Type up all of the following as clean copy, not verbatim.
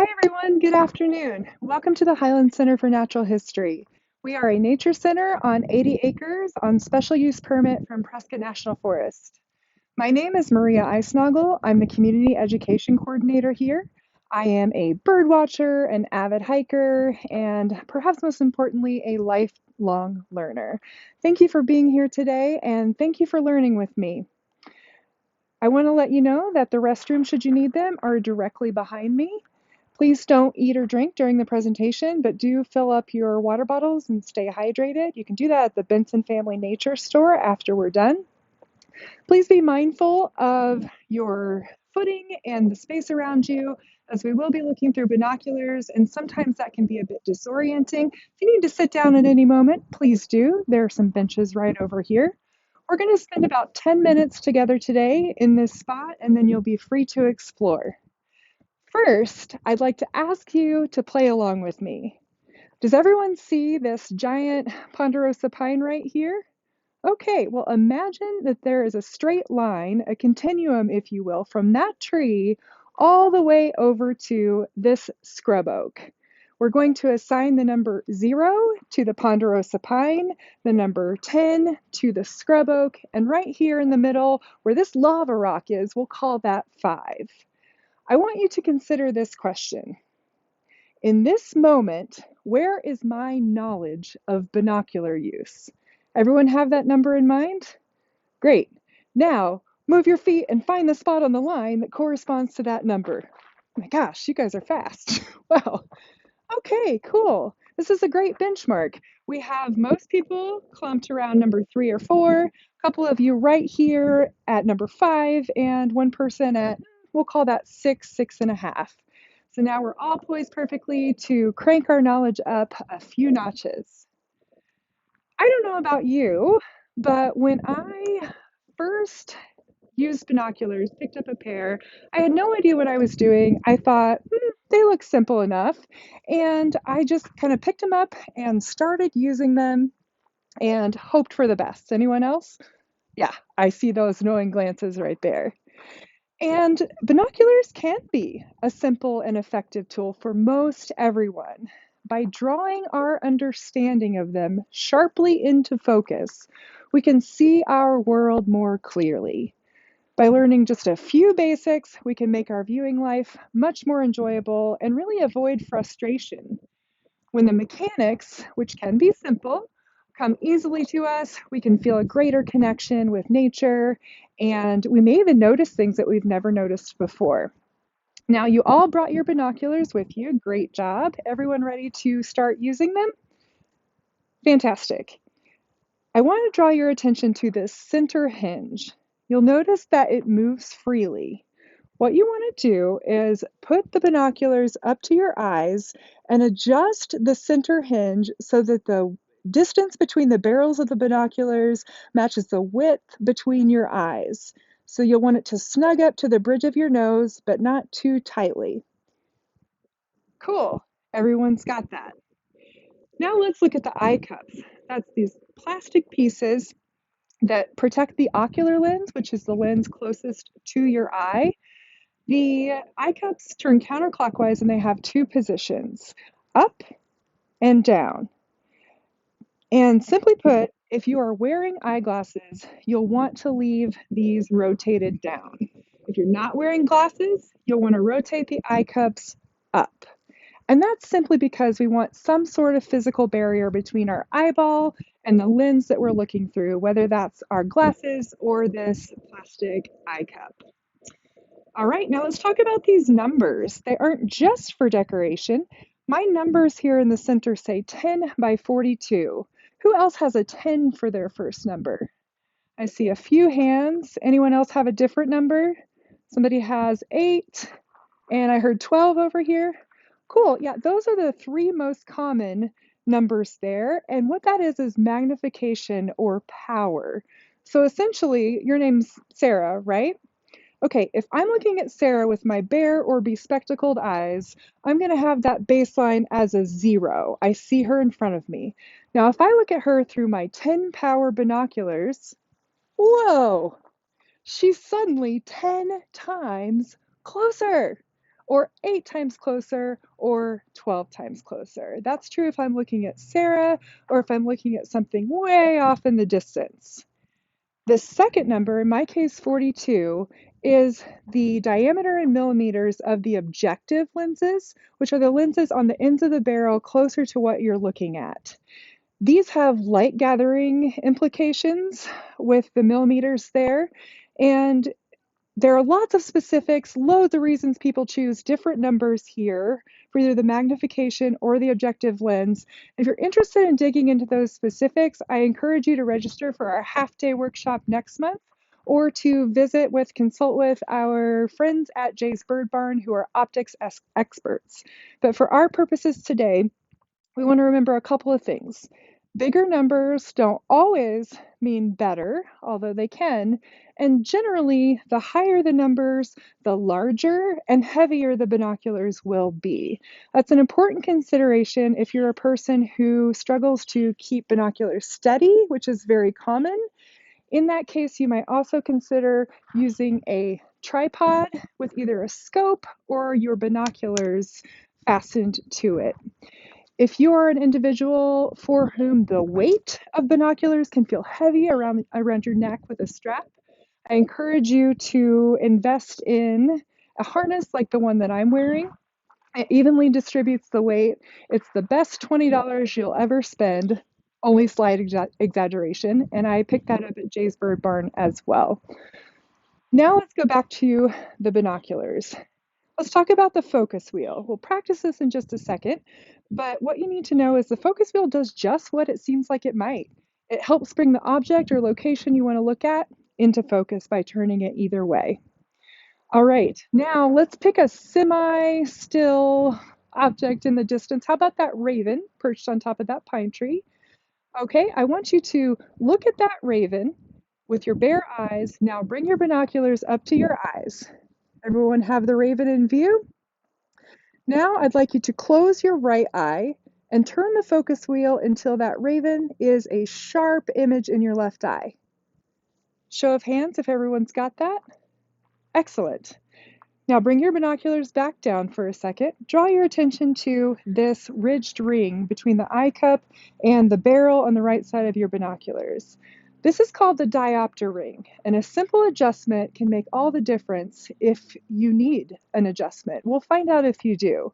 Hi everyone, good afternoon. Welcome to the Highland Center for Natural History. We are a nature center on 80 acres on special use permit from Prescott National Forest. My name is Maria Eisnagel. I'm the community education coordinator here. I am a bird watcher, an avid hiker, and perhaps most importantly, a lifelong learner. Thank you for being here today and thank you for learning with me. I want to let you know that the restrooms, should you need them, are directly behind me. Please don't eat or drink during the presentation, but do fill up your water bottles and stay hydrated. You can do that at the Benson Family Nature Store after we're done. Please be mindful of your footing and the space around you, as we will be looking through binoculars, and sometimes that can be a bit disorienting. If you need to sit down at any moment, please do. There are some benches right over here. We're going to spend about 10 minutes together today in this spot, and then you'll be free to explore. First, I'd like to ask you to play along with me. Does everyone see this giant ponderosa pine right here? Okay, well, imagine that there is a straight line, a continuum, if you will, from that tree all the way over to this scrub oak. We're going to assign the number 0 to the ponderosa pine, the number 10 to the scrub oak, and right here in the middle, where this lava rock is, we'll call that 5. I want you to consider this question. In this moment, where is my knowledge of binocular use? Everyone have that number in mind? Great. Now, move your feet and find the spot on the line that corresponds to that number. Oh my gosh, you guys are fast. Wow. Okay, cool. This is a great benchmark. We have most people clumped around number 3 or 4, a couple of you right here at number 5, and one person at, we'll call that 6, 6.5. So now we're all poised perfectly to crank our knowledge up a few notches. I don't know about you, but when I first used binoculars, picked up a pair. I had no idea what I was doing. I thought, they look simple enough. And I just kind of picked them up and started using them and hoped for the best. Anyone else? Yeah, I see those knowing glances right there. And binoculars can be a simple and effective tool for most everyone. By drawing our understanding of them sharply into focus, we can see our world more clearly. By learning just a few basics, we can make our viewing life much more enjoyable and really avoid frustration. When the mechanics, which can be simple, come easily to us, we can feel a greater connection with nature, and we may even notice things that we've never noticed before. Now, you all brought your binoculars with you. Great job. Everyone ready to start using them? Fantastic. I want to draw your attention to this center hinge. You'll notice that it moves freely. What you want to do is put the binoculars up to your eyes and adjust the center hinge so that the distance between the barrels of the binoculars matches the width between your eyes. So you'll want it to snug up to the bridge of your nose, but not too tightly. Cool. Everyone's got that. Now let's look at the eye cups. That's these plastic pieces that protect the ocular lens, which is the lens closest to your eye. The eye cups turn counterclockwise and they have 2 positions, up and down. And simply put, if you are wearing eyeglasses, you'll want to leave these rotated down. If you're not wearing glasses, you'll want to rotate the eye cups up. And that's simply because we want some sort of physical barrier between our eyeball and the lens that we're looking through, whether that's our glasses or this plastic eye cup. All right, now let's talk about these numbers. They aren't just for decoration. My numbers here in the center say 10 by 42. Who else has a 10 for their first number? I see a few hands. Anyone else have a different number? Somebody has 8, and I heard 12 over here. Cool, yeah, those are the 3 most common numbers there. And what that is magnification or power. So essentially, your name's Sarah, right? Okay, if I'm looking at Sarah with my bare or bespectacled eyes, I'm going to have that baseline as a 0. I see her in front of me. Now, if I look at her through my 10 power binoculars, whoa, she's suddenly 10 times closer. or 8 times closer, or 12 times closer. That's true if I'm looking at Sarah or if I'm looking at something way off in the distance. The second number, in my case 42, is the diameter in millimeters of the objective lenses, which are the lenses on the ends of the barrel closer to what you're looking at. These have light gathering implications with the millimeters there, and there are lots of specifics, loads of reasons people choose different numbers here for either the magnification or the objective lens. If you're interested in digging into those specifics, I encourage you to register for our half-day workshop next month or to consult with our friends at Jay's Bird Barn who are optics experts. But for our purposes today, we want to remember a couple of things. Bigger numbers don't always mean better, although they can. And generally, the higher the numbers, the larger and heavier the binoculars will be. That's an important consideration if you're a person who struggles to keep binoculars steady, which is very common. In that case, you might also consider using a tripod with either a scope or your binoculars fastened to it. If you are an individual for whom the weight of binoculars can feel heavy around your neck with a strap, I encourage you to invest in a harness like the one that I'm wearing. It evenly distributes the weight. It's the best $20 you'll ever spend, only slight exaggeration, and I picked that up at Jay's Bird Barn as well. Now let's go back to the binoculars. Let's talk about the focus wheel. We'll practice this in just a second, but what you need to know is the focus wheel does just what it seems like it might. It helps bring the object or location you want to look at into focus by turning it either way. All right, now let's pick a semi-still object in the distance. How about that raven perched on top of that pine tree? Okay, I want you to look at that raven with your bare eyes. Now bring your binoculars up to your eyes. Everyone have the raven in view? Now I'd like you to close your right eye and turn the focus wheel until that raven is a sharp image in your left eye. Show of hands if everyone's got that. Excellent. Now bring your binoculars back down for a second. Draw your attention to this ridged ring between the eye cup and the barrel on the right side of your binoculars. This is called the diopter ring, and a simple adjustment can make all the difference if you need an adjustment. We'll find out if you do.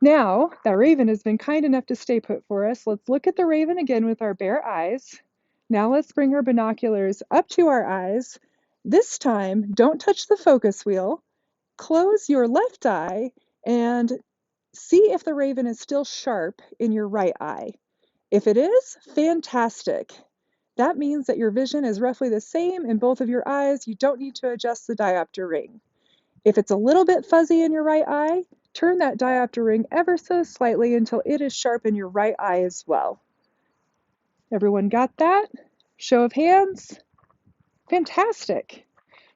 Now, that raven has been kind enough to stay put for us. Let's look at the raven again with our bare eyes. Now let's bring our binoculars up to our eyes. This time, don't touch the focus wheel. Close your left eye and see if the raven is still sharp in your right eye. If it is, fantastic. That means that your vision is roughly the same in both of your eyes. You don't need to adjust the diopter ring. If it's a little bit fuzzy in your right eye, turn that diopter ring ever so slightly until it is sharp in your right eye as well. Everyone got that? Show of hands? Fantastic.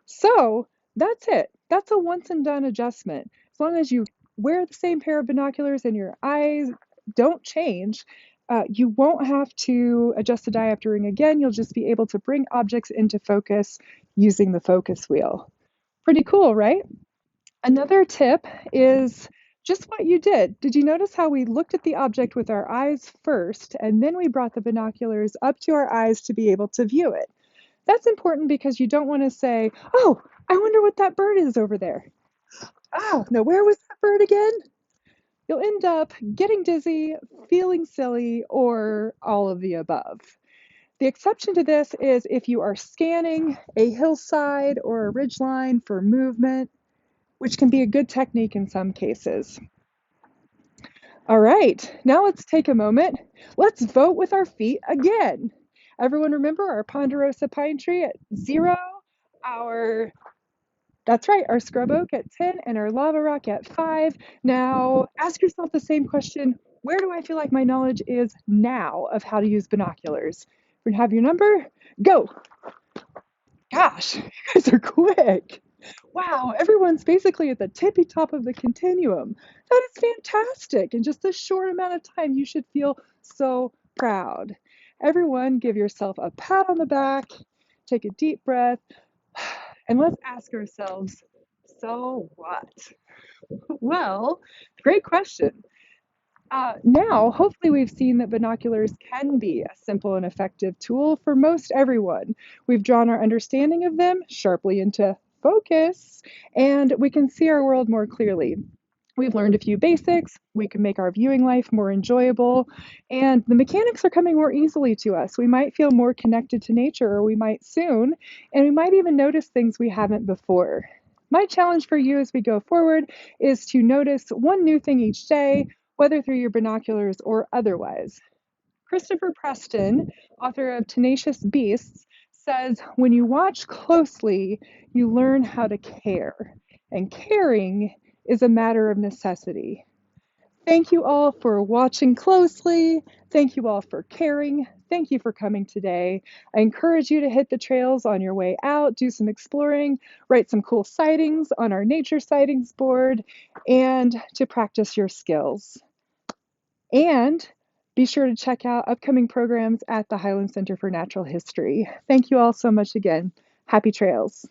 So that's it. That's a once and done adjustment. As long as you wear the same pair of binoculars and your eyes don't change, you won't have to adjust the diopter ring again. You'll just be able to bring objects into focus using the focus wheel. Pretty cool, right? Another tip is just what you did. Did you notice how we looked at the object with our eyes first, and then we brought the binoculars up to our eyes to be able to view it? That's important because you don't want to say, oh, I wonder what that bird is over there. Oh, no, where was that bird again? You'll end up getting dizzy, feeling silly, or all of the above. The exception to this is if you are scanning a hillside or a ridgeline for movement, which can be a good technique in some cases. All right, now let's take a moment. Let's vote with our feet again. Everyone remember our ponderosa pine tree at 0, that's right, our scrub oak at 10, and our lava rock at 5. Now, ask yourself the same question, where do I feel like my knowledge is now of how to use binoculars? We're gonna have your number, go. Gosh, you guys are quick. Wow, everyone's basically at the tippy top of the continuum. That is fantastic. In just a short amount of time, you should feel so proud. Everyone, give yourself a pat on the back, take a deep breath, and let's ask ourselves So what? Well, great question. Now, hopefully, we've seen that binoculars can be a simple and effective tool for most everyone. We've drawn our understanding of them sharply into focus, and we can see our world more clearly. We've learned a few basics, we can make our viewing life more enjoyable, and the mechanics are coming more easily to us. We might feel more connected to nature, or we might soon, and we might even notice things we haven't before. My challenge for you as we go forward is to notice one new thing each day, whether through your binoculars or otherwise. Christopher Preston, author of Tenacious Beasts, says when you watch closely, you learn how to care, and caring is a matter of necessity. Thank you all for watching closely. Thank you all for caring. Thank you for coming today. I encourage you to hit the trails on your way out, do some exploring, write some cool sightings on our nature sightings board, and to practice your skills. And be sure to check out upcoming programs at the Highland Center for Natural History. Thank you all so much again. Happy trails.